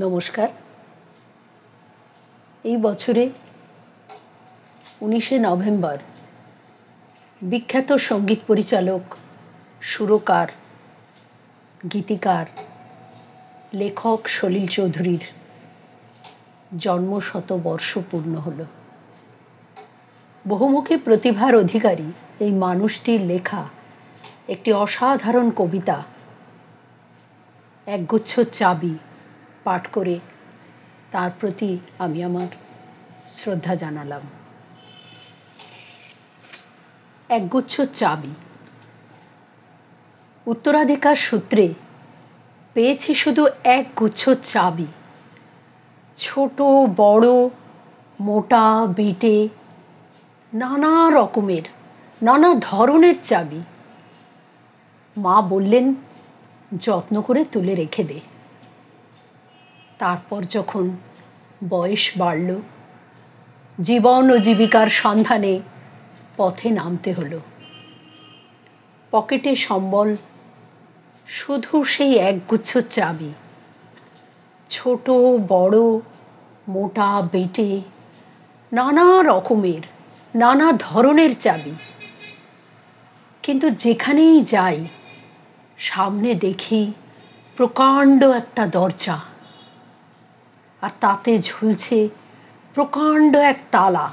নমস্কার। এই বছরে 19শে নভেম্বর বিখ্যাত সঙ্গীত পরিচালক, সুরকার, গীতিকার, লেখক সলিল চৌধুরীর জন্মশতবর্ষ পূর্ণ হল। বহুমুখী প্রতিভার অধিকারী এই মানুষটির লেখা একটি অসাধারণ কবিতা একগুচ্ছ চাবি পাঠ করে তার প্রতি আমি আমার শ্রদ্ধা জানালাম। একগুচ্ছ চাবি। উত্তরাধিকার সূত্রে পেয়েছি শুধু এক গুচ্ছ চাবি, ছোট বড়, মোটা বেটে, নানা রকমের, নানা ধরনের চাবি। মা বললেন, যত্ন করে তুলে রেখে দে। তারপর যখন বয়স বাড়ল, জীবন ও জীবিকার সন্ধানে পথে নামতে হলো। পকেটে সম্বল শুধু সেই একগুচ্ছ চাবি, ছোট বড়, মোটা বেটে, নানা রকমের, নানা ধরনের চাবি। কিন্তু যেখানেই যাই সামনে দেখি প্রকাণ্ড একটা দরজা, আর তাতে ঝুলছে প্রকাণ্ড এক তালা।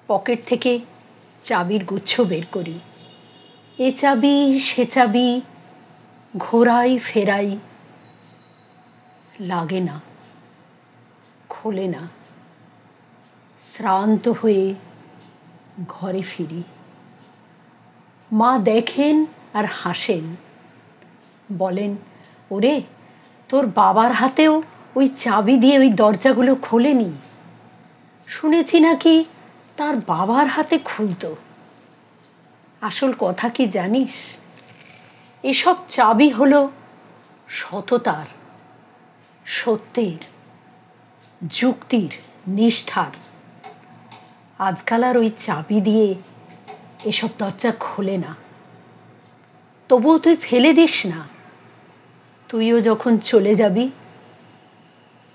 পকেট থেকে চাবির গুচ্ছ বের করি, এ চাবি সে চাবি ঘোরাই ফেরাই, লাগে না, খোলে না। শ্রান্ত হয়ে ঘরে ফিরি। মা দেখেন আর হাসেন, বলেন, ওরে, তোর বাবার হাতেও ওই চাবি দিয়ে ওই দরজাগুলো খোলেনি। শুনেছি নাকি তার বাবার হাতে খুলতো। আসল কথা কি জানিস? এসব চাবি হলো সততার, সত্যের, যুক্তির, নিষ্ঠার। আজকাল আর ওই চাবি দিয়ে এসব দরজা খোলে না। তবুও তুই ফেলে দিস না। তুইও যখন চলে যাবি,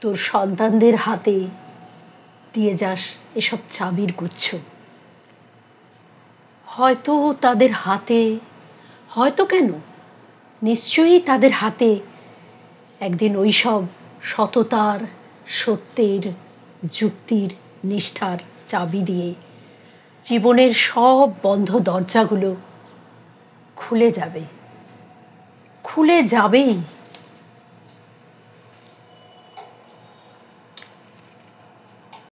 তোর সন্তানদের হাতে দিয়ে যাস এসব চাবির গুচ্ছ। হয়তো তাদের হাতে, হয়তো কেন, নিশ্চয়ই তাদের হাতে একদিন ওই সব সততার, সত্যের, যুক্তির, নিষ্ঠার চাবি দিয়ে জীবনের সব বন্ধ দরজাগুলো খুলে যাবে, খুলে যাবেই।